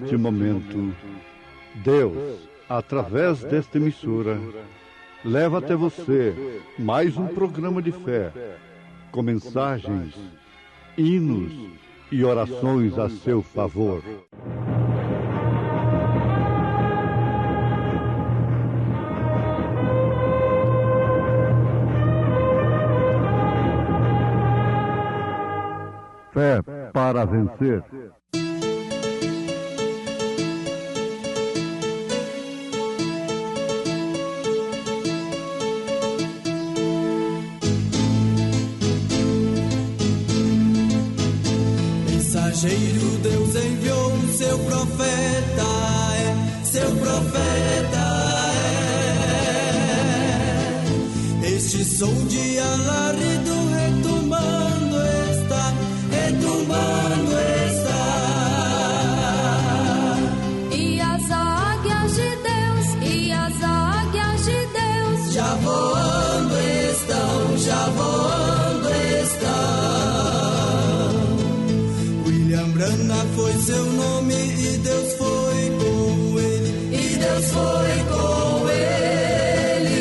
neste momento, Deus, através desta emissora, leva até você mais um programa de fé, com mensagens, hinos e orações a seu favor. Fé para vencer. Mensageiro, Deus enviou seu profeta, seu profeta é. Este som de alarido retumbando está, retumbando está. E as águias de Deus, e as águias de Deus já voando estão, já voando estão. Brana foi seu nome e Deus foi com ele, e Deus foi com ele.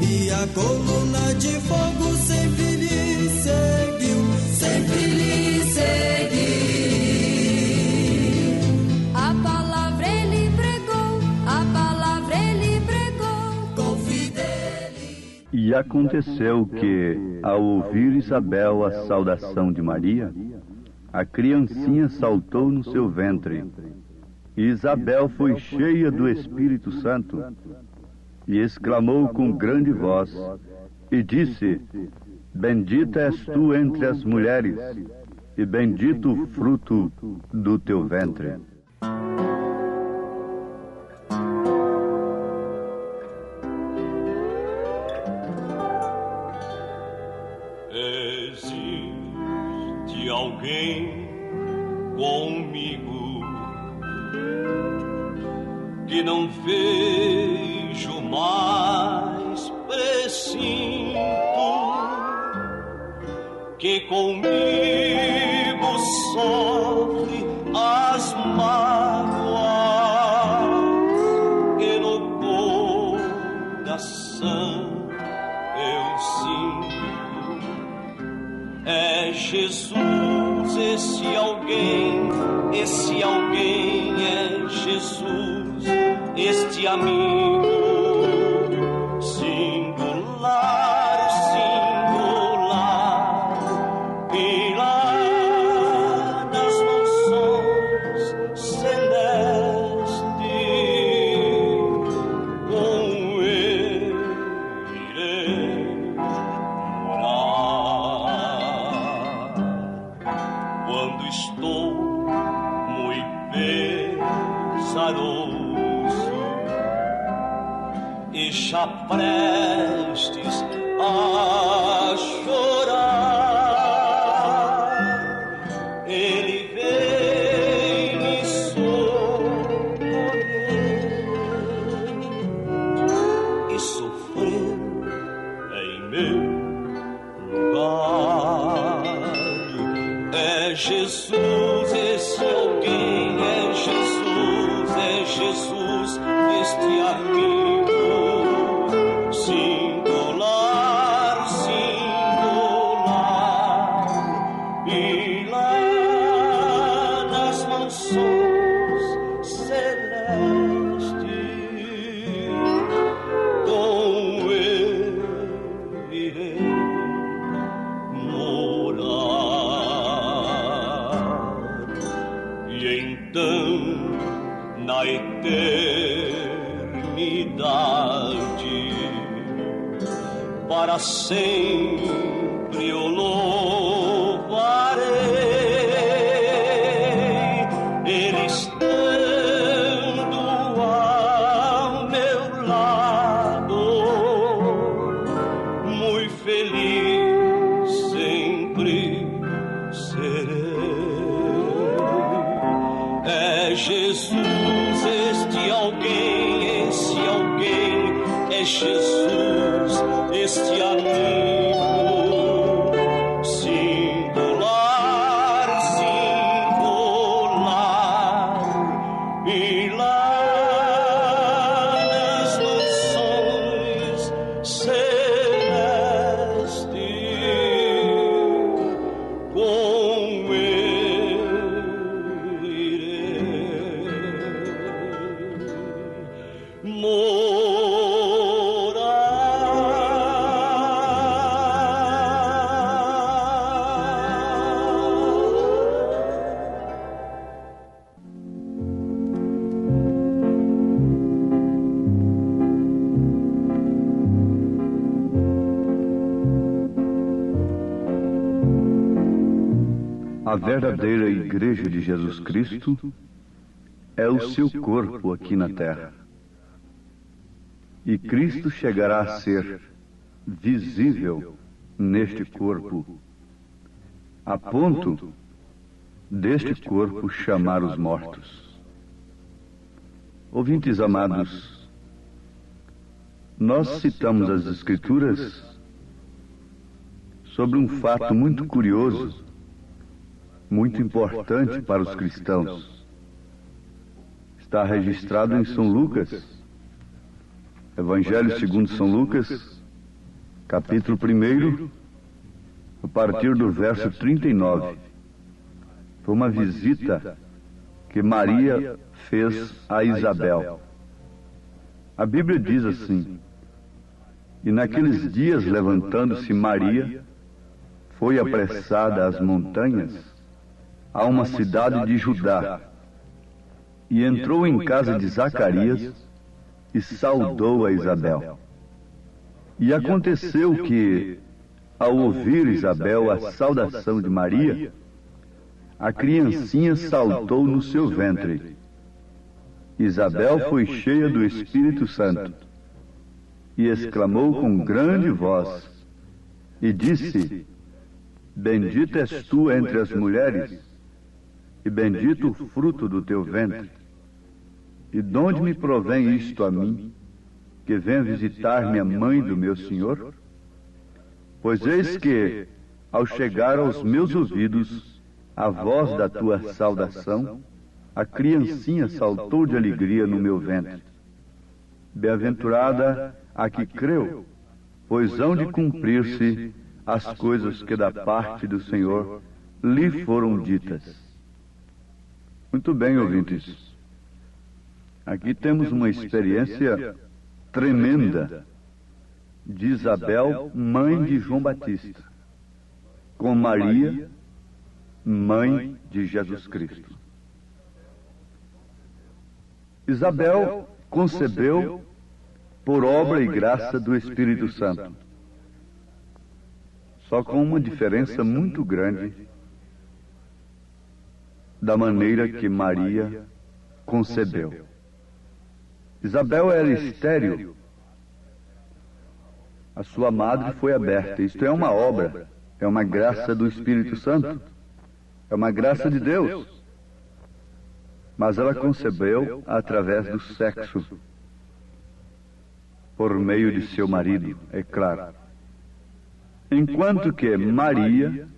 E a coluna de fogo sempre lhe seguiu, sempre lhe seguiu. A palavra ele pregou, a palavra ele pregou com fidelidade. E aconteceu que, ao ouvir Isabel a saudação de Maria, a criancinha saltou no seu ventre. E Isabel foi cheia do Espírito Santo e exclamou com grande voz e disse: Bendita és tu entre as mulheres, e bendito o fruto do teu ventre. Existe alguém comigo que não vejo mais precinto, que comigo sofre as mágoas que no coração eu sinto. É Jesus, esse alguém é Jesus, este amigo singular, singular, pilar das mansões celestes, com ele irei morar. Quando estou muito pesaroso e já prestes a chorar, ele vem me socorrer e sofrer em meu lugar. É Jesus, esse alguém, é Jesus, este amigo singular, singular, e lá nas mansões celestes, com ele irei morar. E então, na eternidade, para sempre eu louvarei, ele estando ao meu lado, muito feliz sempre serei. É Jesus, este alguém, esse alguém é Jesus, este amigo singular, singular, A verdadeira Igreja de Jesus Cristo é o seu corpo aqui na terra. E Cristo chegará a ser visível neste corpo, a ponto deste corpo chamar os mortos. Ouvintes amados, nós citamos as Escrituras sobre um fato muito curioso, muito importante para os cristãos. Está registrado em São Lucas, Evangelho segundo São Lucas, capítulo 1, a partir do verso 39. Foi uma visita que Maria fez a Isabel. A Bíblia diz assim: e naqueles dias, levantando-se Maria, foi apressada às montanhas, a uma cidade de Judá, e entrou em casa de Zacarias e saudou a Isabel. E aconteceu que, ao ouvir Isabel a saudação de Maria, a criancinha saltou no seu ventre. Isabel foi cheia do Espírito Santo e exclamou com grande voz e disse: bendita és tu entre as mulheres, e bendito o fruto do teu ventre. E de onde me provém isto a mim, que venha visitar-me a mãe do meu Senhor? Pois eis que, ao chegar aos meus ouvidos a voz da tua saudação, a criancinha saltou de alegria no meu ventre. Bem-aventurada a que creu, pois hão de cumprir-se as coisas que da parte do Senhor lhe foram ditas. Muito bem, ouvintes. Aqui temos uma experiência tremenda de Isabel, mãe de João Batista, com Maria, mãe de Jesus Cristo. Isabel concebeu por obra e graça do Espírito Santo, só com uma diferença muito grande da maneira que Maria concebeu. Isabel era estéril, a sua madre foi aberta. Isto é uma obra, é uma graça do Espírito Santo, é uma graça de Deus. Mas ela concebeu através do sexo, por meio de seu marido, é claro. Enquanto que Maria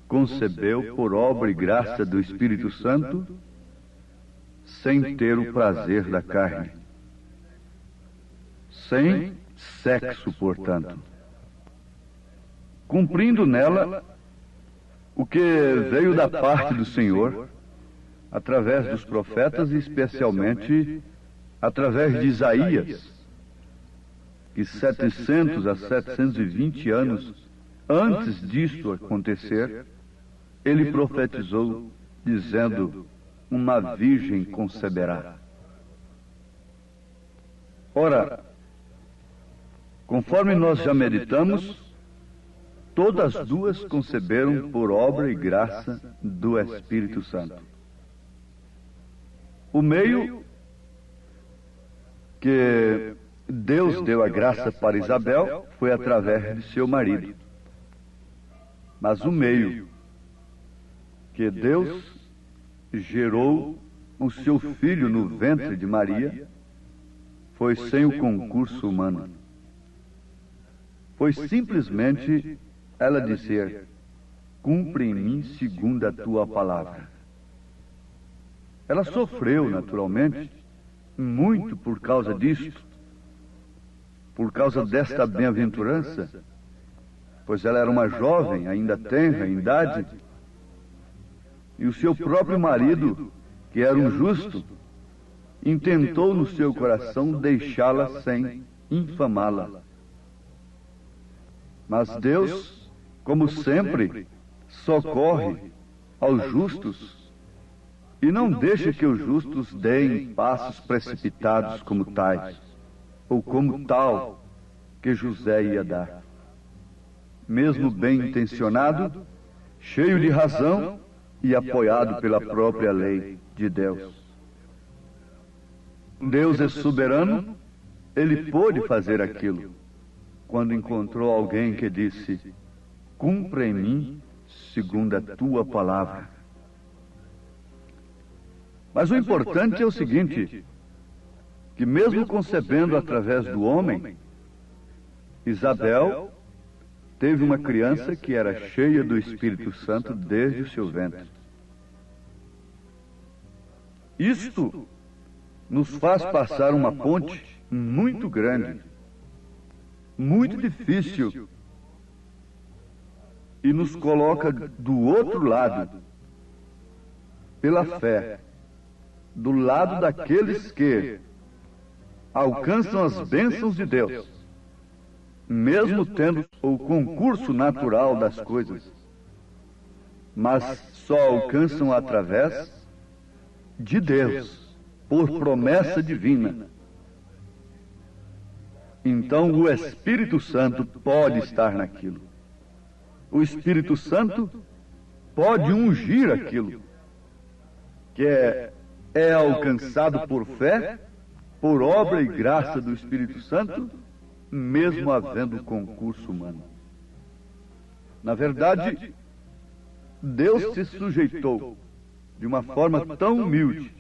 concebeu por obra e graça do Espírito Santo, sem ter o prazer da carne, sem sexo, portanto, cumprindo nela o que veio da parte do Senhor, através dos profetas e especialmente através de Isaías, que 700 a 720 anos antes disto acontecer, ele profetizou dizendo: uma virgem conceberá. Ora, conforme nós já meditamos, todas duas conceberam por obra e graça do Espírito Santo. O meio que Deus deu a graça para Isabel foi através de seu marido. Mas o meio que Deus gerou o seu filho no ventre de Maria foi sem o concurso humano. Foi simplesmente ela dizer: cumpre em mim segundo a tua palavra. Ela sofreu, naturalmente, muito por causa disto, por causa desta bem-aventurança, pois ela era uma jovem, ainda tenra em idade, e o seu próprio marido, que era um justo, intentou no seu coração deixá-la sem infamá-la. Mas Deus, como sempre, socorre aos justos e não deixa que os justos deem passos precipitados como tais, ou como tal que José ia dar. Mesmo bem intencionado, cheio de razão e apoiado pela própria lei de Deus. Deus é soberano, ele pôde fazer aquilo quando encontrou alguém que disse: cumpra em mim segundo a tua palavra. Mas o importante é o seguinte, que mesmo concebendo através do homem, Isabel teve uma criança que era cheia do Espírito Santo desde o seu ventre. Isto nos faz passar uma ponte muito grande, muito difícil, e nos coloca do outro lado, pela fé, do lado daqueles que alcançam as bênçãos de Deus, mesmo tendo o concurso natural das coisas, mas só alcançam através de Deus, por promessa divina. Então o Espírito Santo pode estar naquilo. O Espírito Santo pode ungir aquilo que é alcançado por fé, por obra e graça do Espírito Santo, mesmo havendo concurso humano. Na verdade, Deus se sujeitou de uma forma tão humilde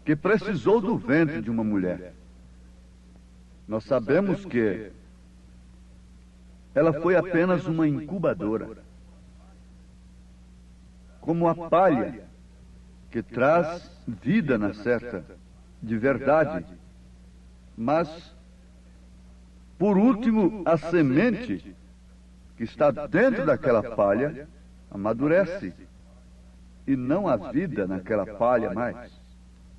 que precisou do ventre de uma mulher. Nós sabemos que ela foi apenas uma incubadora, como a palha que traz vida na certa, de verdade, mas, por último, a semente que está dentro daquela palha amadurece, e não há vida naquela palha mais,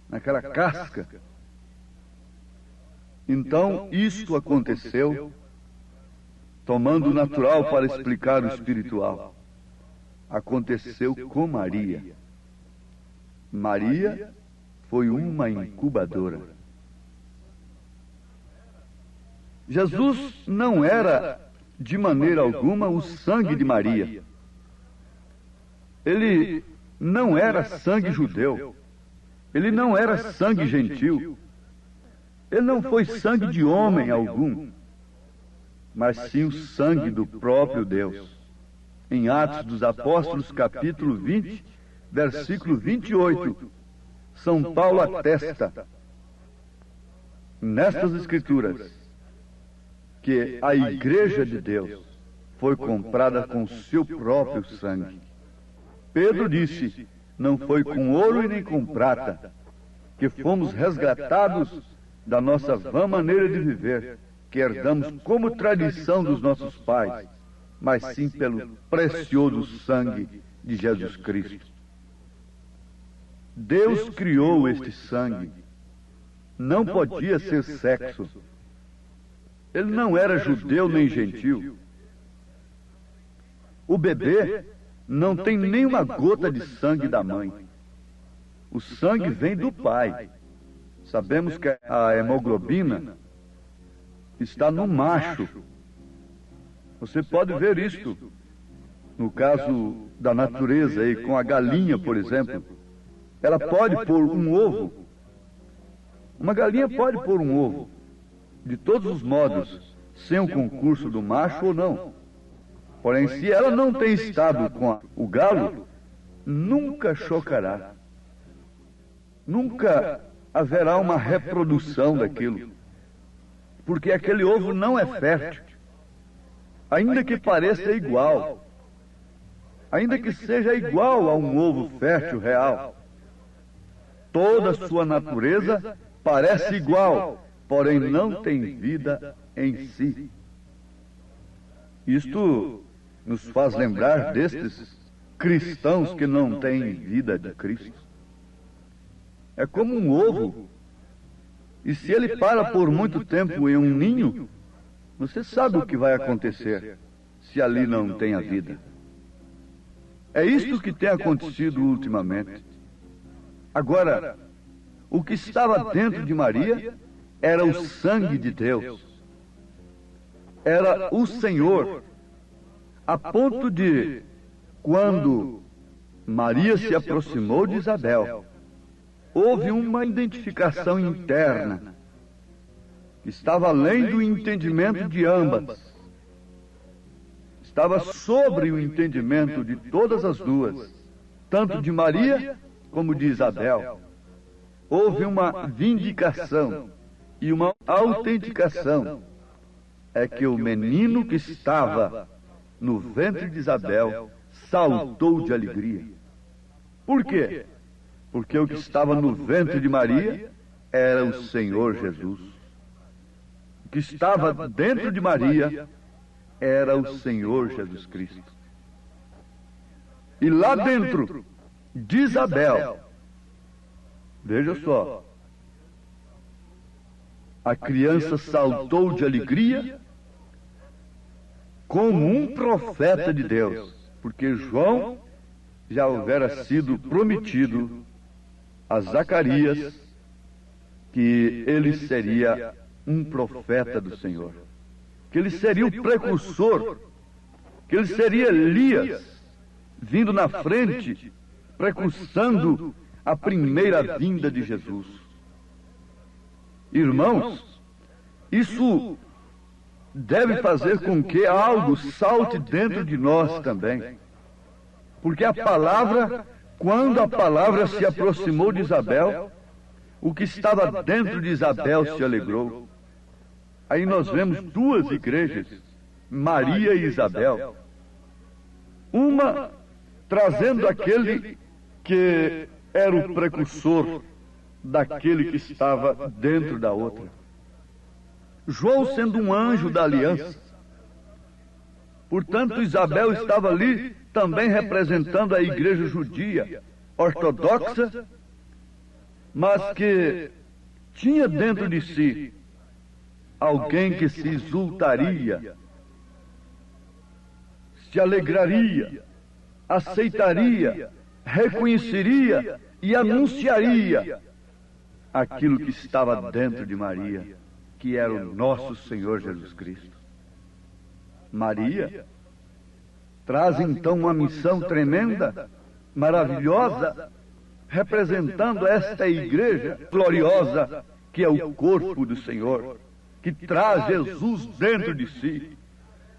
naquela casca. Então, isto aconteceu, tomando o natural para explicar o espiritual. Aconteceu com Maria. Maria foi uma incubadora. Jesus não era, de maneira alguma, o sangue de Maria. Ele não era sangue judeu. Ele não era sangue gentil. Ele não foi sangue de homem algum, mas sim o sangue do próprio Deus. Em Atos dos Apóstolos, capítulo 20, versículo 28, São Paulo atesta, nestas Escrituras, que a Igreja de Deus foi comprada com seu próprio sangue. Pedro disse: não foi com ouro e nem com prata que fomos resgatados da nossa vã maneira de viver, que herdamos como tradição dos nossos pais, mas sim pelo precioso sangue de Jesus Cristo. Deus criou este sangue. Não podia ser sexo. Ele não era judeu nem gentil. O bebê não tem nenhuma gota de sangue da mãe. O sangue vem do pai. Sabemos que a hemoglobina está no macho. Você pode ver isto no caso da natureza aí, com a galinha, por exemplo. Ela pode pôr um ovo. Uma galinha pode pôr um ovo, de todos os modos, sem o concurso do macho ou não. Porém, se ela não tem estado com o galo, nunca chocará. Nunca haverá uma reprodução daquilo, porque aquele ovo não é fértil. Ainda que pareça igual, ainda que seja igual a um ovo fértil real, toda a sua natureza parece igual, porém não tem vida em si. Isto nos faz lembrar destes cristãos que não têm vida de Cristo. É como um ovo, e se ele para por muito tempo em um ninho, você sabe o que vai acontecer se ali não tem a vida. É isto que tem acontecido ultimamente. Agora, o que estava dentro de Maria era o sangue de Deus. Era o Senhor, a ponto de quando Maria se aproximou de Isabel, houve uma identificação interna que estava além do entendimento de ambas. Estava sobre o entendimento de todas as duas, tanto de Maria como de Isabel. Houve uma vindicação e uma autenticação. É que o menino que estava no ventre de Isabel saltou de alegria. Por quê? Porque o que estava no ventre de Maria era o Senhor Jesus. O que estava dentro de Maria era o Senhor Jesus Cristo. E lá dentro de Isabel, veja só, a criança saltou de alegria como um profeta de Deus, porque João já houvera sido prometido a Zacarias que ele seria um profeta do Senhor, que ele seria o precursor, que ele seria Elias, vindo na frente, precursando a primeira vinda de Jesus. Irmãos, isso deve fazer com que algo salte dentro de nós também. Porque a palavra, quando a palavra se aproximou de Isabel, o que estava dentro de Isabel se alegrou. Aí nós vemos duas igrejas, Maria e Isabel. Uma trazendo aquele que era o precursor daquele que estava dentro da outra. João sendo um anjo da aliança. Portanto, Isabel estava ali também representando a igreja judia, ortodoxa, mas que tinha dentro de si alguém que se exultaria, se alegraria, aceitaria, reconheceria e anunciaria aquilo que estava dentro de Maria, que era o nosso Senhor Jesus Cristo. Maria traz então uma missão tremenda, maravilhosa, representando esta igreja gloriosa, que é o corpo do Senhor, que traz Jesus dentro de si.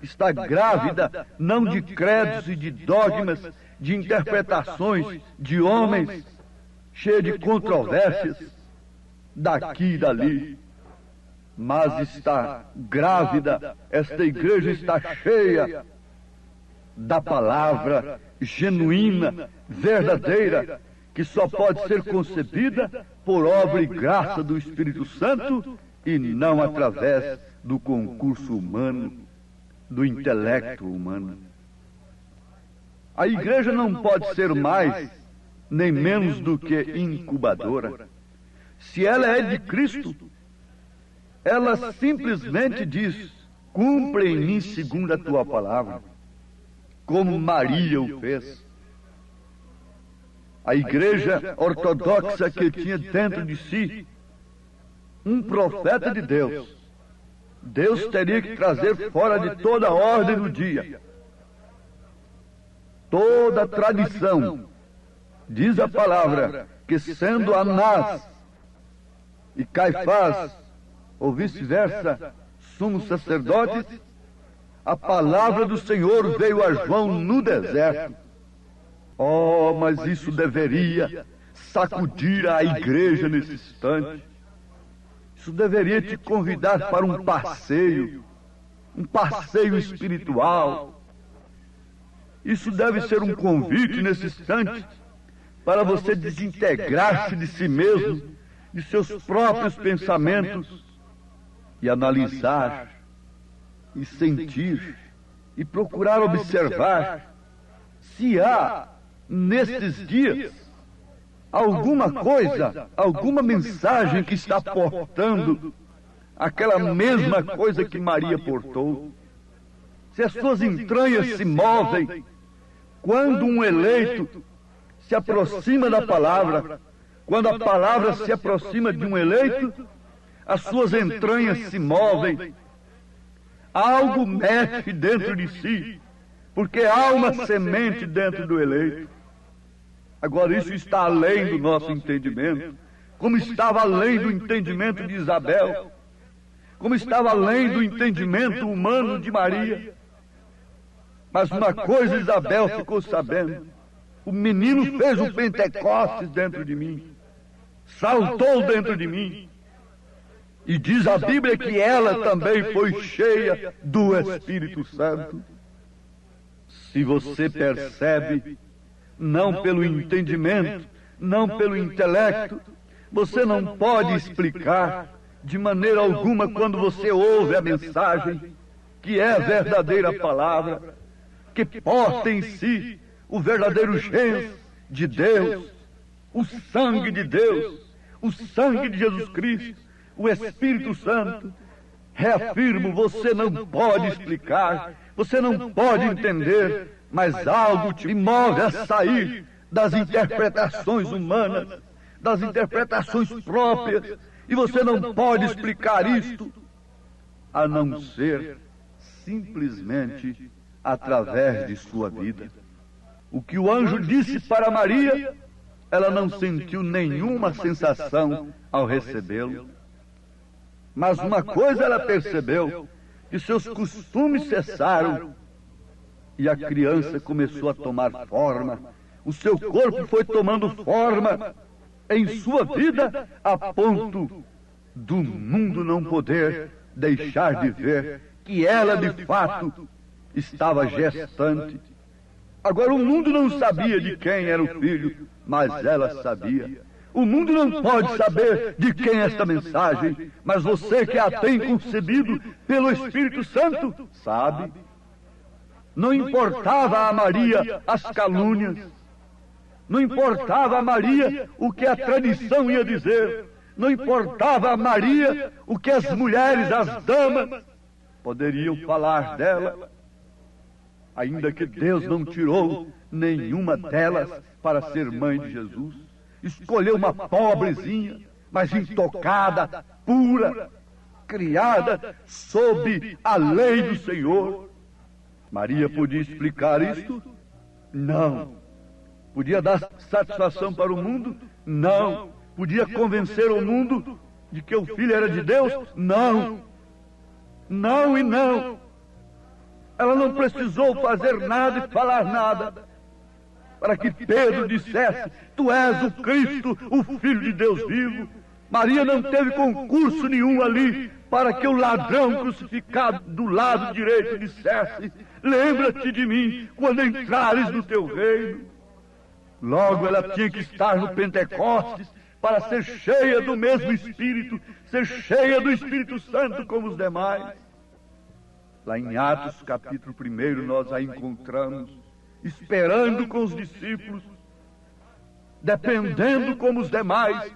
Está grávida não de credos e de dogmas, de interpretações de homens, cheia de controvérsias, daqui e dali, mas está grávida, esta igreja está cheia da palavra genuína, verdadeira, que só pode ser concebida por obra e graça do Espírito Santo e não através do concurso humano, do intelecto humano. A igreja não pode ser mais nem menos do que incubadora. Se ela é de Cristo, ela simplesmente diz: cumpre em mim segundo a tua palavra, como Maria o fez. A igreja ortodoxa que tinha dentro de si um profeta de Deus, Deus teria que trazer fora de toda a ordem do dia, toda a tradição. Diz a palavra que, sendo Anás e Caifás, ou vice-versa, sumos sacerdotes, a palavra do Senhor veio a João no deserto. Oh, mas isso deveria sacudir a igreja nesse instante. Isso deveria te convidar para um passeio espiritual. Isso deve ser um convite nesse instante para você desintegrar-se de si mesmo, de seus próprios pensamentos, e analisar, e sentir, e procurar observar se há, nestes dias, alguma coisa, alguma mensagem que está portando aquela mesma coisa que Maria portou. Se as suas entranhas se movem quando um eleito se aproxima da palavra, quando a palavra se aproxima de um eleito, as suas entranhas se movem, algo mexe dentro de si, porque há uma semente dentro do eleito. Agora, isso está além do nosso entendimento, como estava além do entendimento de Isabel, como estava além do entendimento humano de Maria. Mas uma coisa Isabel ficou sabendo: o menino fez um Pentecostes dentro de mim, saltou dentro de mim. E diz a Bíblia que ela também foi cheia do Espírito Santo. Se você percebe, não pelo entendimento, não pelo intelecto, você não pode explicar de maneira alguma quando você ouve a mensagem, que é a verdadeira palavra, que porta em si o verdadeiro gens de Deus, o sangue de Deus, o sangue de Jesus Cristo, o Espírito Santo. Reafirmo, você não pode explicar, você não pode entender, mas algo te move a sair das interpretações humanas, das interpretações próprias, e você não pode explicar isto a não ser simplesmente através de sua vida. O que o anjo disse para Maria, ela não sentiu nenhuma sensação ao recebê-lo. Mas uma coisa ela percebeu, que seus costumes cessaram e a criança começou a tomar forma. O seu corpo foi tomando forma em sua vida a ponto do mundo não poder deixar de ver que ela de fato estava gestante. Agora, o mundo não sabia de quem era o filho, mas ela sabia. O mundo não pode saber de quem é esta mensagem, mas você que a tem concebido pelo Espírito Santo sabe. Não importava a Maria as calúnias, não importava a Maria o que a tradição ia dizer, não importava a Maria o que as mulheres, as damas, poderiam falar dela, ainda que Deus não tirou nenhuma delas para ser mãe de Jesus. Escolheu uma pobrezinha, mas intocada, pura, criada sob a lei do Senhor. Maria podia explicar isto? Não. Podia dar satisfação para o mundo? Não. Podia convencer o mundo de que o filho era de Deus? Não. Não e não. Ela não precisou fazer nada e falar nada para que Pedro dissesse: tu és o Cristo, o Filho de Deus vivo. Maria não teve concurso nenhum ali para que o ladrão crucificado do lado direito dissesse: lembra-te de mim quando entrares no teu reino. Logo ela tinha que estar no Pentecostes para ser cheia do mesmo Espírito, ser cheia do Espírito Santo como os demais. Lá em Atos capítulo 1 nós a encontramos esperando com os discípulos, dependendo como os demais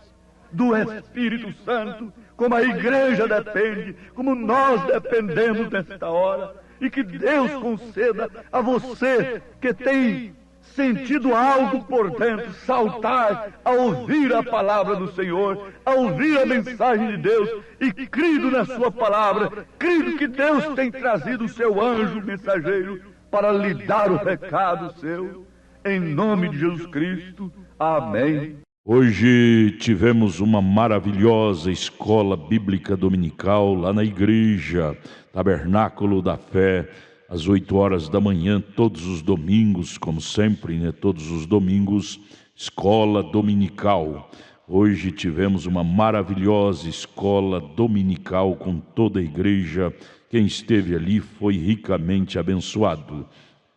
do Espírito Santo, como a igreja depende, como nós dependemos nesta hora. E que Deus conceda a você que tem sentido algo por dentro, saltar a ouvir a palavra do Senhor, a ouvir a mensagem de Deus e crido na sua palavra, crido que Deus tem trazido o seu anjo mensageiro para lhe dar o recado seu, em nome de Jesus Cristo. Amém. Hoje tivemos uma maravilhosa escola bíblica dominical lá na igreja Tabernáculo da Fé, às 8 horas da manhã, todos os domingos, como sempre, né? Todos os domingos, escola dominical. Hoje tivemos uma maravilhosa escola dominical com toda a igreja. Quem esteve ali foi ricamente abençoado.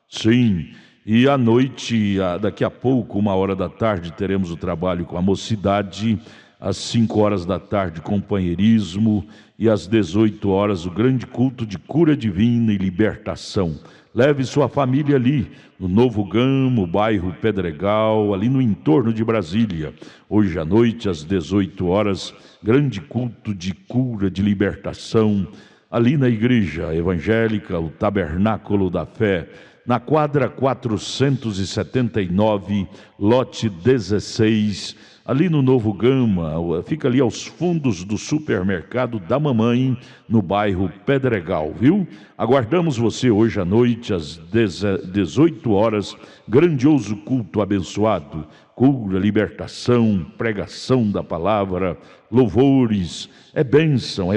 Sim, e à noite, daqui a pouco, 1h da tarde, teremos o trabalho com a mocidade. Às 5 horas da tarde, companheirismo. E às 18 horas, o grande culto de cura divina e libertação. Leve sua família ali, no Novo Gamo, bairro Pedregal, ali no entorno de Brasília. Hoje à noite, às 18 horas, grande culto de cura, de libertação, ali na igreja evangélica, o Tabernáculo da Fé, na quadra 479, lote 16, ali no Novo Gama, fica ali aos fundos do supermercado da mamãe, no bairro Pedregal, viu? Aguardamos você hoje à noite, às 18 horas, grandioso culto abençoado, cura, libertação, pregação da palavra, louvores. É bênção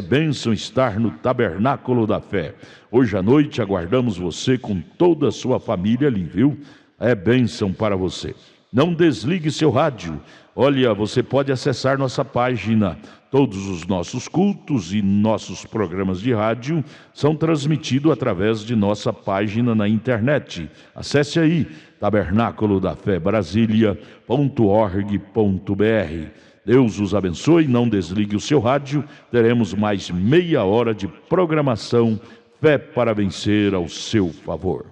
estar no Tabernáculo da Fé. Hoje à noite aguardamos você com toda a sua família ali, viu? É bênção para você. Não desligue seu rádio. Olha, você pode acessar nossa página. Todos os nossos cultos e nossos programas de rádio são transmitidos através de nossa página na internet. Acesse aí, tabernaclodafebrasilia.org.br. Deus os abençoe, não desligue o seu rádio. Teremos mais meia hora de programação Fé para Vencer ao seu favor.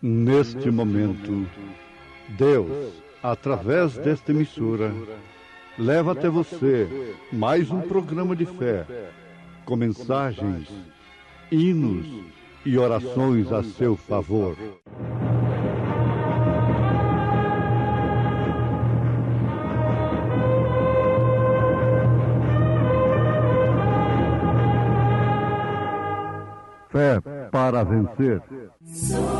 Neste momento, Deus, através desta emissora, leva até você mais um programa de fé, com mensagens, hinos e orações a seu favor. Fé para vencer. Somente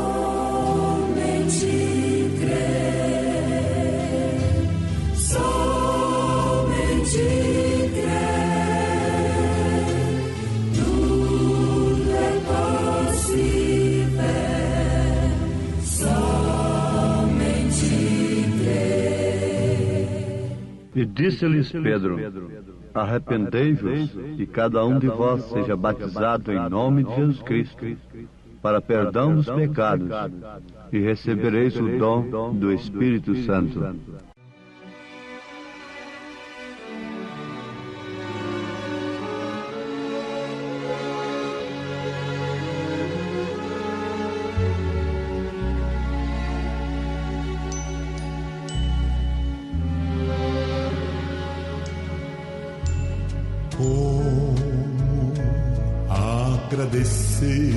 crer, somente crer, tudo é possível, somente crer. E disse-lhes Pedro: arrependei-vos e cada um de vós seja batizado em nome de Jesus Cristo, para perdão dos pecados, e recebereis o dom do Espírito Santo. Como agradecer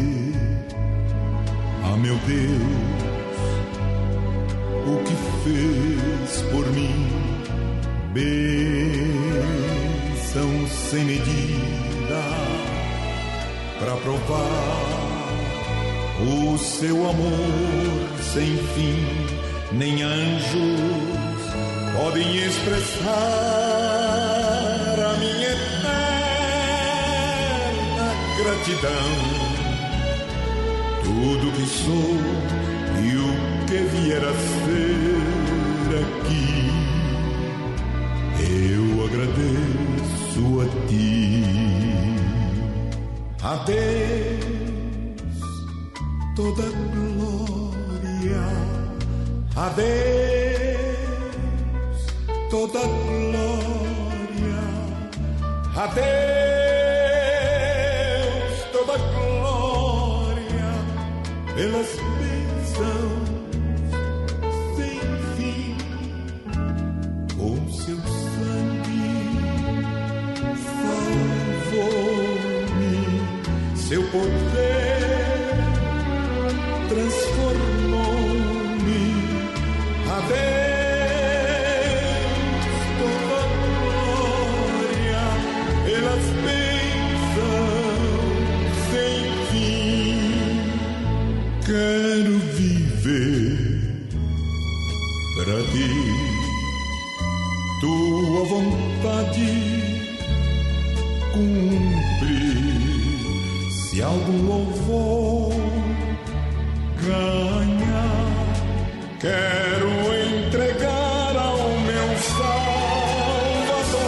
a meu Deus o que fez por mim, bênção sem medida, para provar o seu amor sem fim. Nem anjos podem expressar a minha eterna gratidão. Tudo que sou e o que vier a ser aqui, eu agradeço a ti. A Deus toda glória, a Deus toda glória, a Deus toda glória, pelas bênçãos sem fim, com seu sangue salvou-me, seu poder transformou-me. A Deus toda glória, pelas bênçãos sem fim. Quero viver para ti, tua vontade cumprir. Se algum louvor ganhar, quero entregar ao meu Salvador.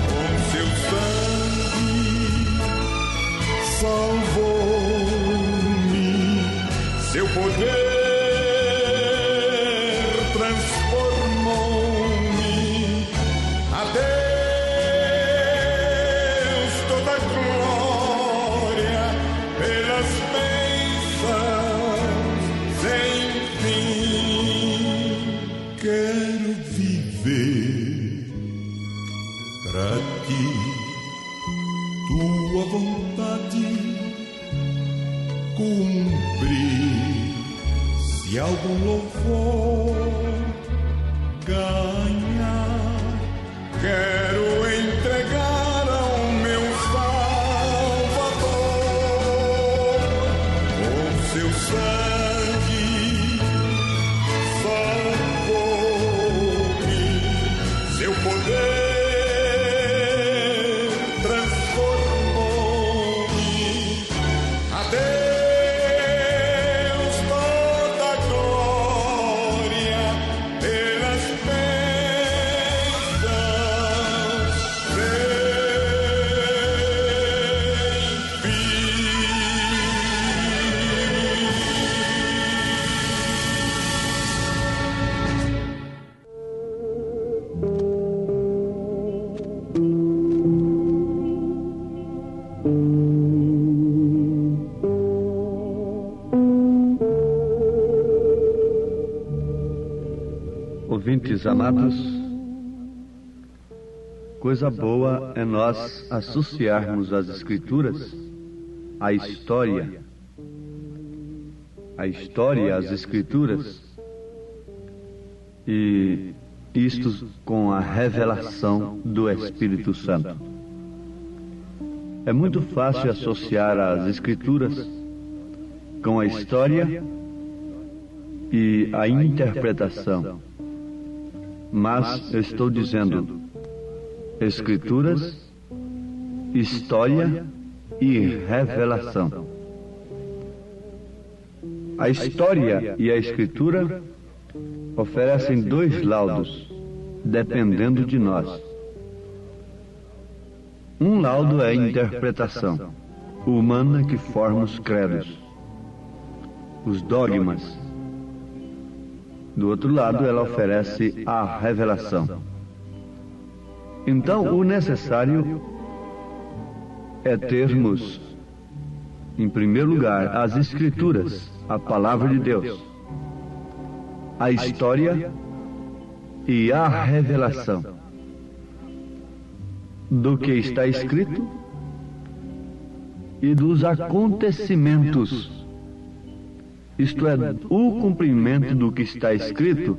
Com seu sangue salvou-me, seu poder transformou-me. A Deus toda glória, se algum louvor ganhar, quero entregar ao meu Salvador o seu sangue salvou-me, seu poder transformou-me. A Deus toda a glória pelas bênçãos sem fim. Ouvintes amados, coisa boa é nós associarmos as Escrituras à história, às Escrituras, e isto com a revelação do Espírito Santo. É muito fácil associar as Escrituras com a história e a interpretação. Mas eu estou dizendo Escrituras, história e revelação. A história e a Escritura oferecem dois laudos, dependendo de nós. Um laudo é a interpretação humana que forma os credos, os dogmas. Do outro lado, ela oferece a revelação. Então, o necessário é termos, em primeiro lugar, as Escrituras, a Palavra de Deus, a história e a revelação do que está escrito e dos acontecimentos. Isto é, o cumprimento do que está escrito,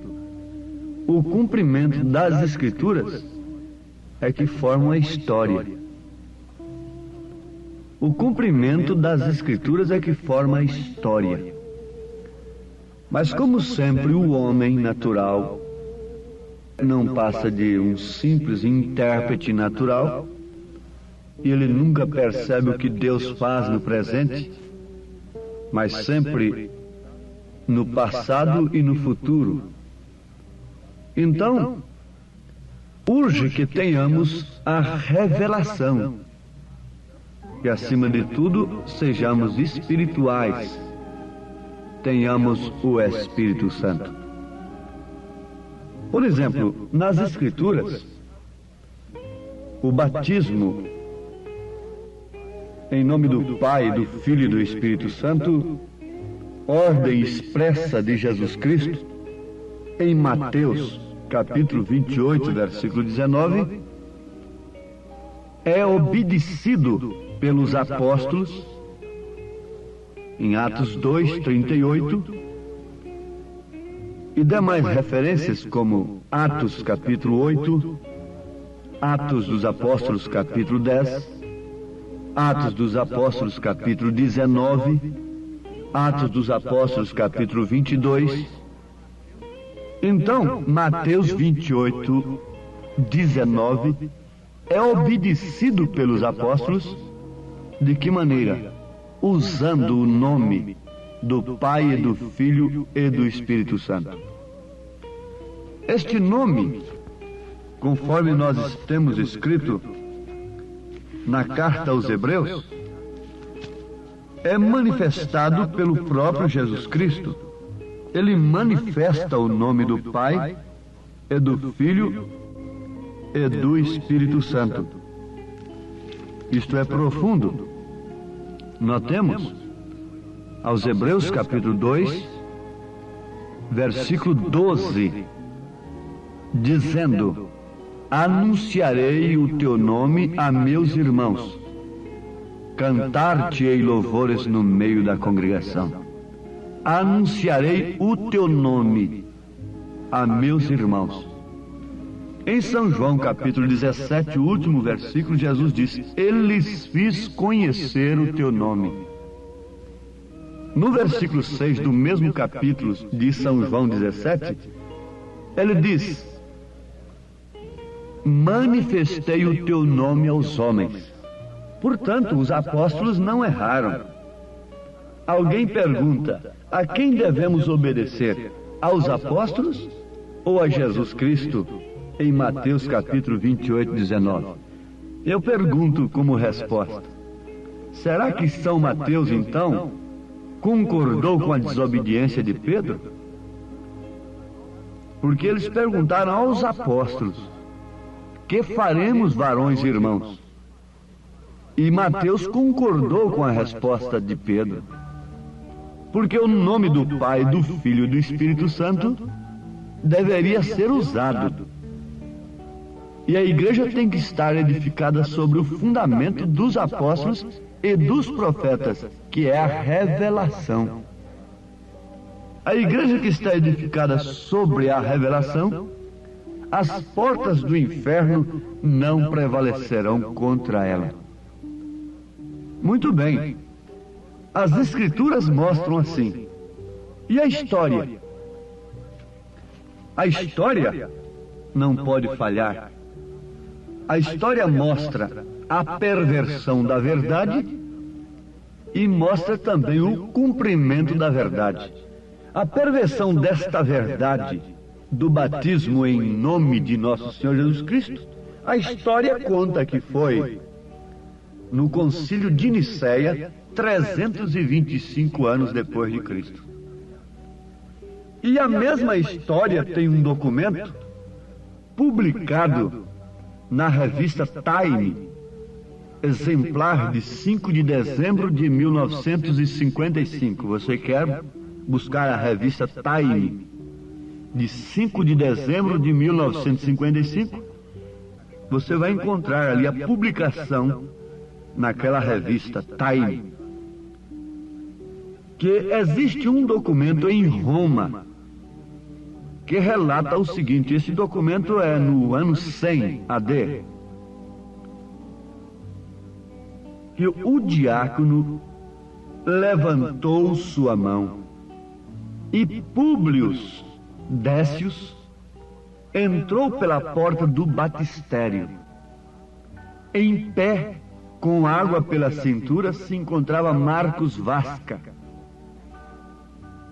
o cumprimento das Escrituras é que forma a história. O cumprimento das Escrituras é que forma a história. Mas como sempre, o homem natural não passa de um simples intérprete natural, e ele nunca percebe o que Deus faz no presente, mas sempre no passado e no futuro. Então, urge que tenhamos a revelação, e acima de tudo, sejamos espirituais, tenhamos o Espírito Santo. Por exemplo, nas Escrituras, o batismo em nome do Pai, do Filho e do Espírito Santo, ordem expressa de Jesus Cristo, em Mateus, capítulo 28, versículo 19, é obedecido pelos apóstolos, em Atos 2, 38, e demais referências como Atos, capítulo 8, Atos dos Apóstolos, capítulo 10, Atos dos Apóstolos, capítulo 19, Atos dos Apóstolos, capítulo 22. Então, Mateus 28, 19, é obedecido pelos apóstolos. De que maneira? Usando o nome do Pai, e do Filho e do Espírito Santo. Este nome, conforme nós temos escrito na carta aos Hebreus, é manifestado pelo próprio Jesus Cristo. Ele manifesta o nome do Pai, e do Filho e do Espírito Santo. Isto é profundo. Notemos, aos Hebreus capítulo 2, versículo 12, dizendo: anunciarei o teu nome a meus irmãos, cantar-te-ei louvores no meio da congregação. anunciarei o teu nome a meus irmãos. Em São João, capítulo 17, o último versículo, Jesus diz: Eu lhes fiz conhecer o teu nome. No versículo 6 do mesmo capítulo de São João 17, ele diz: manifestei o teu nome aos homens. Portanto, os apóstolos não erraram. Alguém pergunta: a quem devemos obedecer? Aos apóstolos ou a Jesus Cristo? Em Mateus capítulo 28, 19. Eu pergunto como resposta: será que São Mateus, então, concordou com a desobediência de Pedro? Porque eles perguntaram aos apóstolos: que faremos, varões e irmãos? E Mateus concordou com a resposta de Pedro. Porque o nome do Pai, do Filho e do Espírito Santo deveria ser usado. E a igreja tem que estar edificada sobre o fundamento dos apóstolos e dos profetas, que é a revelação. A igreja que está edificada sobre a revelação, as portas do inferno não prevalecerão contra ela. Muito bem. As Escrituras mostram assim. E a história? A história não pode falhar. A história mostra a perversão da verdade e mostra também o cumprimento da verdade. A perversão desta verdade do batismo em nome de nosso Senhor Jesus Cristo, a história conta que foi no Concílio de Nicéia, 325 anos depois de Cristo. E a mesma história tem um documento publicado na revista Time, exemplar de 5 de dezembro de 1955. Você quer buscar a revista Time, de 5 de dezembro de 1955? Você vai encontrar ali a publicação naquela revista Time, que existe um documento em Roma que relata o seguinte. Esse documento é no ano 100 AD, que o diácono levantou sua mão e Públio Décius entrou pela porta do batistério. Em pé, com água pela cintura, se encontrava Marcos Vasca.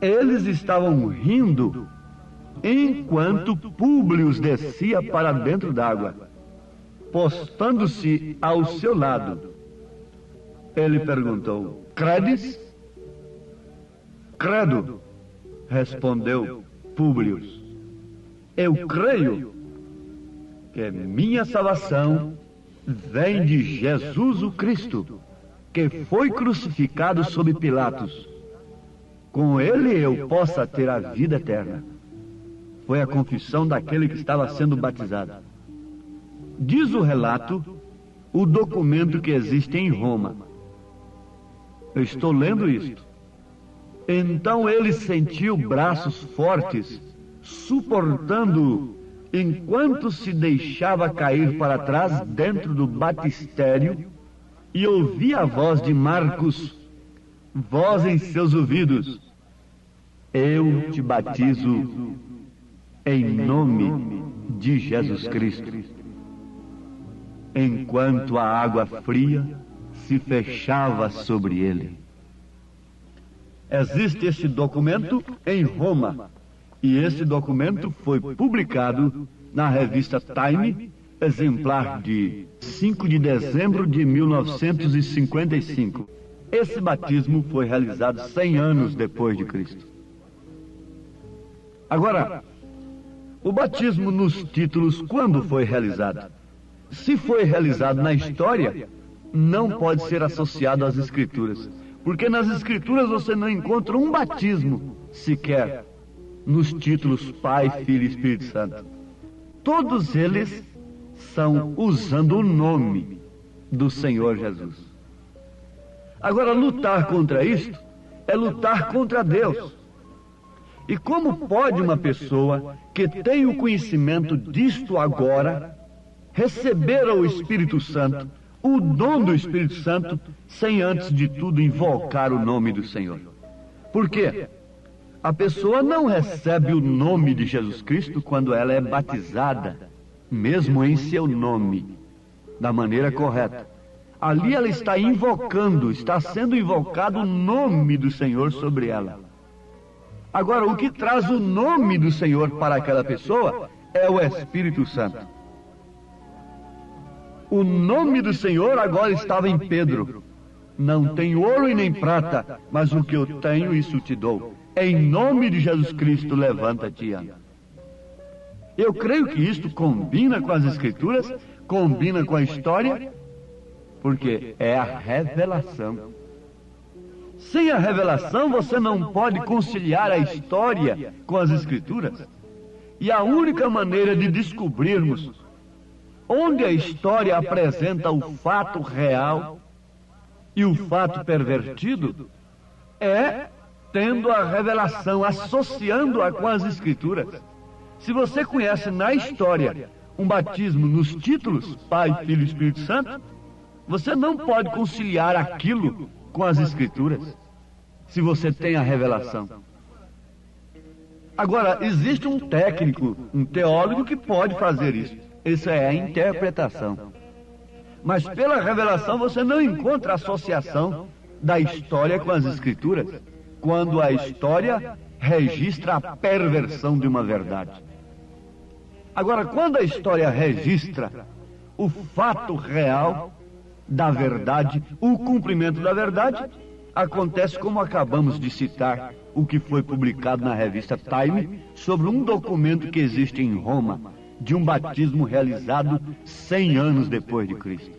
Eles estavam rindo enquanto Públio descia para dentro d'água, postando-se ao seu lado. Ele perguntou: credes? Credo, respondeu Públio. Eu creio que minha salvação vem de Jesus o Cristo, que foi crucificado sob Pilatos. Com ele eu possa ter a vida eterna. Foi a confissão daquele que estava sendo batizado. Diz o relato, o documento que existe em Roma. Eu estou lendo isto. Então ele sentiu braços fortes, suportando enquanto se deixava cair para trás dentro do batistério, e ouvia a voz de Marcos, voz em seus ouvidos: eu te batizo em nome de Jesus Cristo. Enquanto a água fria se fechava sobre ele. Existe esse documento em Roma, e esse documento foi publicado na revista Time, exemplar de 5 de dezembro de 1955. Esse batismo foi realizado 100 anos depois de Cristo. Agora, o batismo nos títulos, quando foi realizado? Se foi realizado na história, não pode ser associado às Escrituras, porque nas Escrituras você não encontra um batismo sequer nos títulos Pai, Filho e Espírito Santo. Todos eles são usando o nome do Senhor Jesus. Agora, lutar contra isto é lutar contra Deus. E como pode uma pessoa que tem o conhecimento disto agora receber o Espírito Santo, o dom do Espírito Santo, sem antes de tudo invocar o nome do Senhor? Por quê? A pessoa não recebe o nome de Jesus Cristo quando ela é batizada, mesmo em seu nome, da maneira correta. Ali ela está invocando, está sendo invocado o nome do Senhor sobre ela. Agora, o que traz o nome do Senhor para aquela pessoa é o Espírito Santo. O nome do Senhor agora estava em Pedro. Não tenho ouro e nem prata, mas o que eu tenho, isso te dou. Em nome de Jesus Cristo, levanta-te e anda. Eu creio que isto combina com as Escrituras, combina com a história, porque é a revelação. Sem a revelação, você não pode conciliar a história com as Escrituras. E a única maneira de descobrirmos onde a história apresenta o fato real e o fato pervertido é tendo a revelação, associando-a com as Escrituras. Se você conhece na história um batismo nos títulos, Pai, Filho e Espírito Santo, você não pode conciliar aquilo com as Escrituras, se você tem a revelação. Agora, existe um técnico, um teólogo que pode fazer isso. Isso é a interpretação. Mas pela revelação você não encontra associação da história com as Escrituras, quando a história registra a perversão de uma verdade. Agora, quando a história registra o fato real da verdade, o cumprimento da verdade, acontece como acabamos de citar, o que foi publicado na revista Time, sobre um documento que existe em Roma, de um batismo realizado 100 anos depois de Cristo.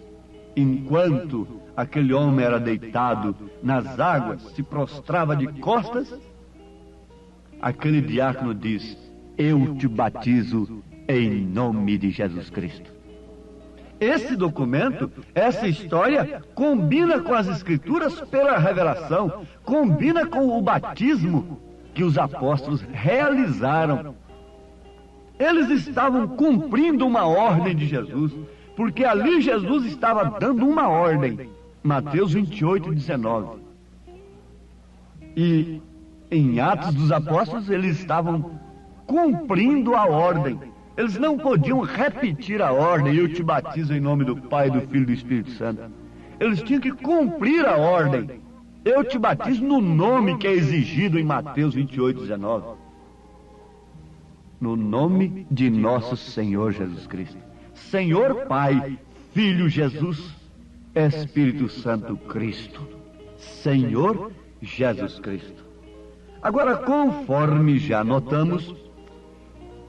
Enquanto aquele homem era deitado nas águas, se prostrava de costas, aquele diácono diz: eu te batizo em nome de Jesus Cristo. Esse documento, essa história, combina com as Escrituras pela revelação, combina com o batismo que os apóstolos realizaram. Eles estavam cumprindo uma ordem de Jesus, porque ali Jesus estava dando uma ordem. Mateus 28, 19. E em Atos dos Apóstolos eles estavam cumprindo a ordem. Eles não podiam repetir a ordem: eu te batizo em nome do Pai, do Filho e do Espírito Santo. Eles tinham que cumprir a ordem: eu te batizo no nome que é exigido em Mateus 28, 19. No nome de nosso Senhor Jesus Cristo. Senhor Pai, Filho Jesus, Espírito Santo Cristo. Senhor Jesus Cristo. Agora, conforme já notamos,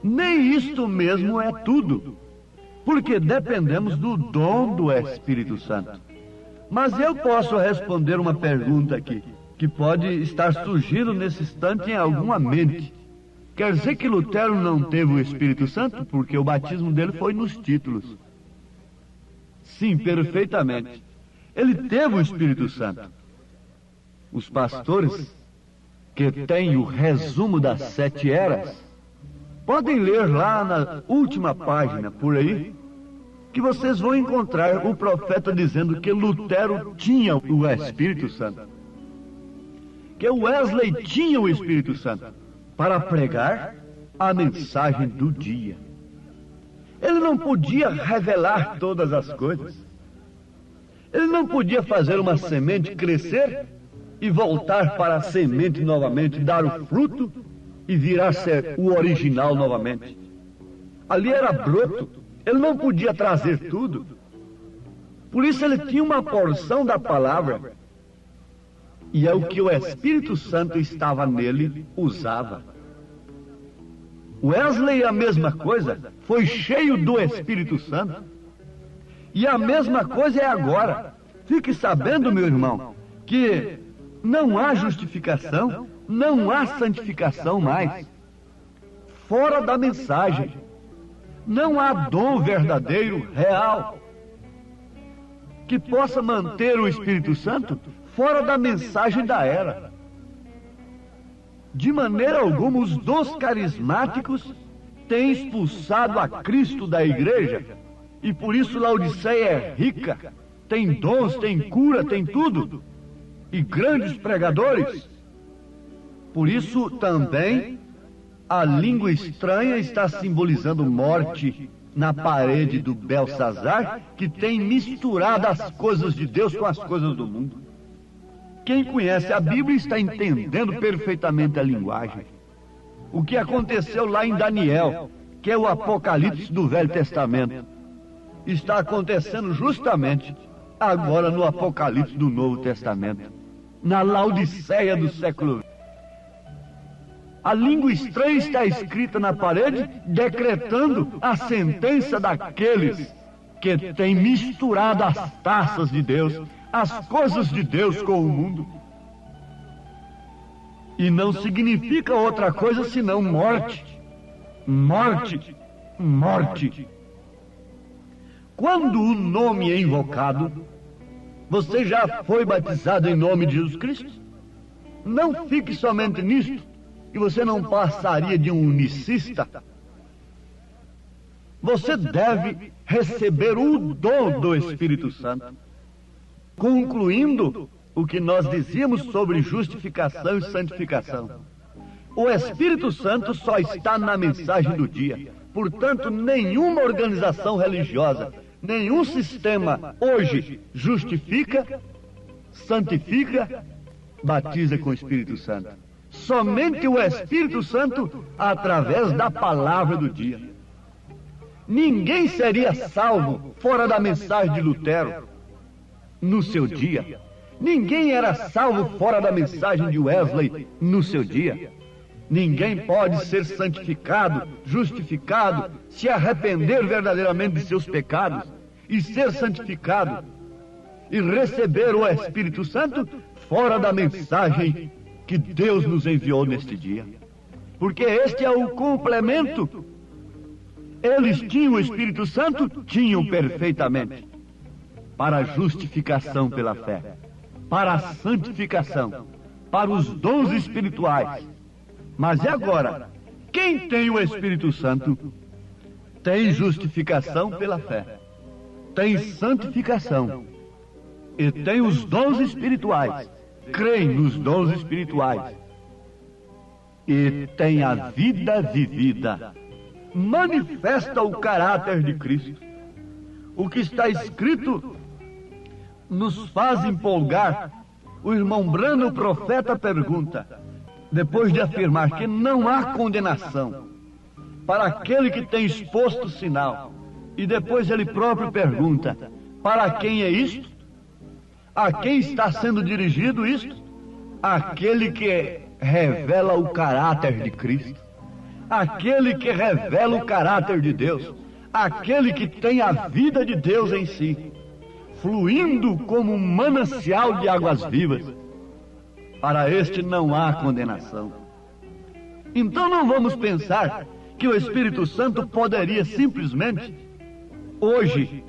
nem isto mesmo é tudo, porque dependemos do dom do Espírito Santo. Mas eu posso responder uma pergunta aqui, que pode estar surgindo nesse instante em alguma mente. Quer dizer que Lutero não teve o Espírito Santo porque o batismo dele foi nos títulos? Sim, perfeitamente. Ele teve o Espírito Santo. Os pastores que têm o resumo das 7 eras podem ler lá na última página, por aí, que vocês vão encontrar o profeta dizendo que Lutero tinha o Espírito Santo, que Wesley tinha o Espírito Santo para pregar a mensagem do dia. Ele não podia revelar todas as coisas. Ele não podia fazer uma semente crescer e voltar para a semente novamente, dar o fruto e virar a ser o original novamente. Ali era broto. Ele não podia trazer tudo. Por isso ele tinha uma porção da palavra. E é o que o Espírito Santo estava nele, usava. Wesley, a mesma coisa, foi cheio do Espírito Santo. E a mesma coisa é agora. Fique sabendo, meu irmão, que não há justificação, não há santificação mais. Fora da mensagem. Não há dom verdadeiro, real, que possa manter o Espírito Santo fora da mensagem da era. De maneira alguma, os dons carismáticos têm expulsado a Cristo da igreja. E por isso Laodiceia é rica, tem dons, tem cura, tem tudo. E grandes pregadores. Por isso também a língua estranha está simbolizando morte na parede do Belsazar, que tem misturado as coisas de Deus com as coisas do mundo. Quem conhece a Bíblia está entendendo perfeitamente a linguagem. O que aconteceu lá em Daniel, que é o Apocalipse do Velho Testamento, está acontecendo justamente agora no Apocalipse do Novo Testamento, na Laodiceia do século XX. A língua estranha está escrita na parede, decretando a sentença daqueles que têm misturado as taças de Deus, as coisas de Deus com o mundo. E não significa outra coisa senão morte, morte, morte. Quando o nome é invocado, você já foi batizado em nome de Jesus Cristo? Não fique somente nisto, e você não passaria de um unicista. Você deve receber o dom do Espírito Santo. Concluindo o que nós dizíamos sobre justificação e santificação. O Espírito Santo só está na mensagem do dia. Portanto, nenhuma organização religiosa, nenhum sistema hoje justifica, santifica, batiza com o Espírito Santo. Somente o Espírito Santo através da palavra do dia. Ninguém seria salvo fora da mensagem de Lutero no seu dia. Ninguém era salvo fora da mensagem de Wesley no seu dia. Ninguém pode ser santificado, justificado, se arrepender verdadeiramente de seus pecados e ser santificado e receber o Espírito Santo fora da mensagem que Deus nos enviou neste dia. Porque este é o complemento. Eles tinham o Espírito Santo? Tinham perfeitamente. Para a justificação pela fé, para a santificação, para os dons espirituais. Mas e agora? Quem tem o Espírito Santo tem justificação pela fé, tem santificação e tem os dons espirituais. Creem nos dons espirituais e tem a vida vivida. Manifesta o caráter de Cristo. O que está escrito nos faz empolgar. O irmão Branham, o profeta, pergunta, depois de afirmar que não há condenação para aquele que tem exposto o sinal, e depois ele próprio pergunta, para quem é isto? A quem está sendo dirigido isto? Aquele que revela o caráter de Cristo, aquele que revela o caráter de Deus, aquele que tem a vida de Deus em si, fluindo como um manancial de águas vivas. Para este não há condenação. Então não vamos pensar que o Espírito Santo poderia simplesmente, hoje,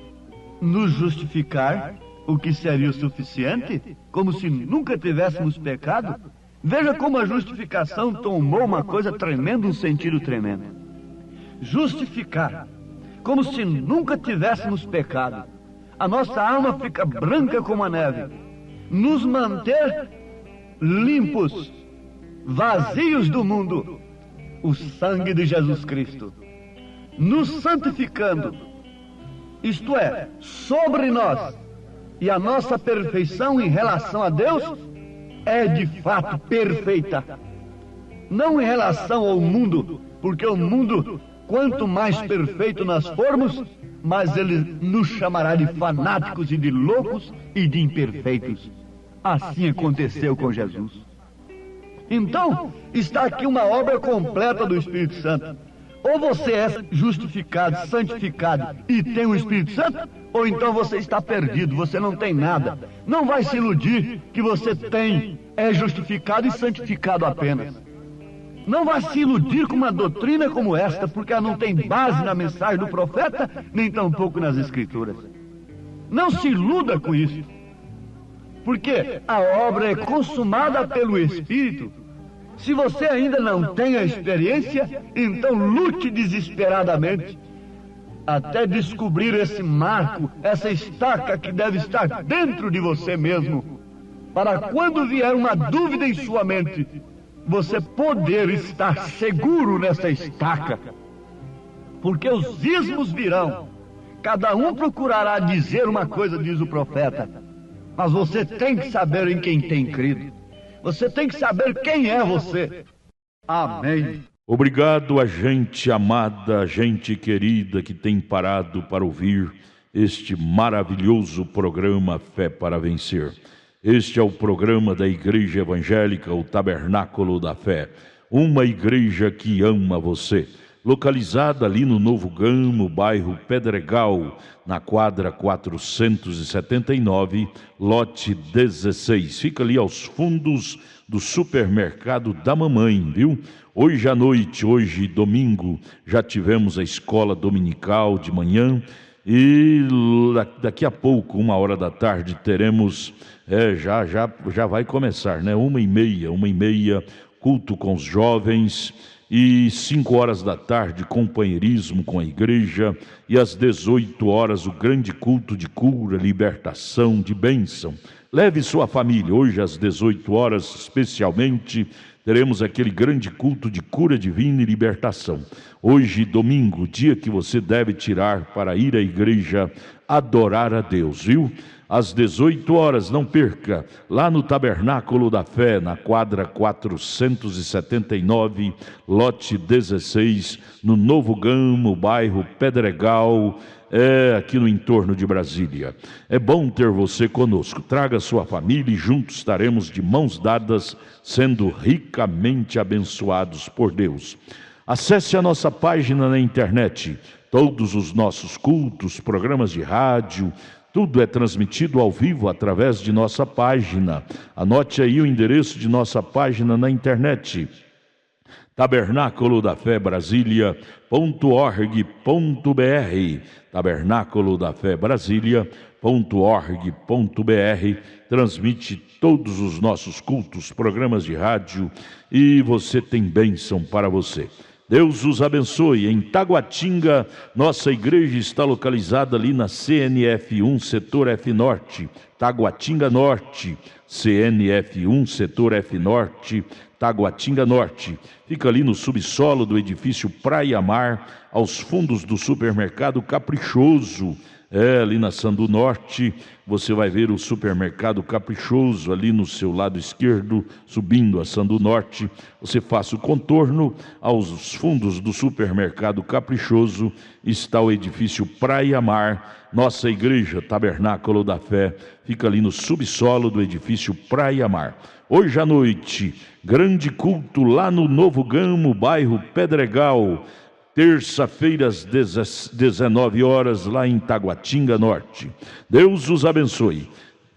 nos justificar, o que seria o suficiente, como se nunca tivéssemos pecado. Veja como a justificação tomou uma coisa tremenda, um sentido tremendo. Justificar, como se nunca tivéssemos pecado. A nossa alma fica branca como a neve. Nos manter limpos, vazios do mundo, o sangue de Jesus Cristo. Nos santificando, isto é, sobre nós. E a nossa perfeição em relação a Deus é de fato perfeita. Não em relação ao mundo, porque o mundo, quanto mais perfeito nós formos, mais ele nos chamará de fanáticos e de loucos e de imperfeitos. Assim aconteceu com Jesus. Então, está aqui uma obra completa do Espírito Santo. Ou você é justificado, santificado e tem o Espírito Santo, ou então você está perdido, você não tem nada. Não vai se iludir que você é justificado e santificado apenas. Não vai se iludir com uma doutrina como esta, porque ela não tem base na mensagem do profeta, nem tampouco nas Escrituras. Não se iluda com isso, porque a obra é consumada pelo Espírito, Se você ainda não tem a experiência, então lute desesperadamente até descobrir esse marco, essa estaca que deve estar dentro de você mesmo, para quando vier uma dúvida em sua mente, você poder estar seguro nessa estaca. Porque os ismos virão, cada um procurará dizer uma coisa, diz o profeta, mas você tem que saber em quem tem crido. Você tem que saber quem é você. Amém. Obrigado a gente amada, gente querida que tem parado para ouvir este maravilhoso programa Fé para Vencer. Este é o programa da Igreja Evangélica, o Tabernáculo da Fé. Uma igreja que ama você. Localizada ali no Novo Gamo, bairro Pedregal, na quadra 479, lote 16. Fica ali aos fundos do supermercado da mamãe, viu? Hoje à noite, hoje domingo, já tivemos a escola dominical de manhã e daqui a pouco, 1h da tarde, teremos, já vai começar, né? 1h30, culto com os jovens. E 5h da tarde, companheirismo com a igreja. E às 18h, o grande culto de cura, libertação, de bênção. Leve sua família. Hoje às 18h, especialmente, teremos aquele grande culto de cura divina e libertação. Hoje, domingo, dia que você deve tirar para ir à igreja adorar a Deus, viu? Às 18h, não perca, lá no Tabernáculo da Fé, na quadra 479, lote 16, no Novo Gamo, bairro Pedregal, aqui no entorno de Brasília. É bom ter você conosco. Traga sua família e juntos estaremos de mãos dadas, sendo ricamente abençoados por Deus. Acesse a nossa página na internet. Todos os nossos cultos, programas de rádio, tudo é transmitido ao vivo através de nossa página. Anote aí o endereço de nossa página na internet: Tabernáculo da Fé Brasília.org.br. Tabernáculo da Fé Brasília.org.br. Transmite todos os nossos cultos, programas de rádio, e você tem bênção para você. Deus os abençoe. Em Taguatinga, nossa igreja está localizada ali na CNF1, setor F Norte, Taguatinga Norte, CNF1, setor F Norte, Taguatinga Norte. Fica ali no subsolo do edifício Praia Mar, aos fundos do supermercado Caprichoso. Ali na Sandu Norte, você vai ver o supermercado Caprichoso ali no seu lado esquerdo, subindo a Sandu Norte. Você faça o contorno, aos fundos do supermercado Caprichoso está o edifício Praia Mar. Nossa igreja Tabernáculo da Fé fica ali no subsolo do edifício Praia Mar. Hoje à noite, grande culto lá no Novo Gamo, bairro Pedregal. Terça-feira às 19h, lá em Taguatinga Norte. Deus os abençoe.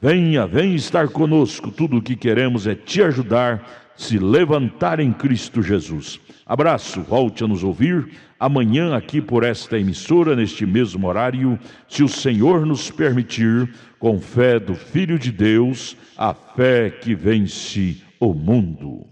Venha estar conosco. Tudo o que queremos é te ajudar, se levantar em Cristo Jesus. Abraço, volte a nos ouvir amanhã aqui por esta emissora, neste mesmo horário, se o Senhor nos permitir, com fé do Filho de Deus, a fé que vence o mundo.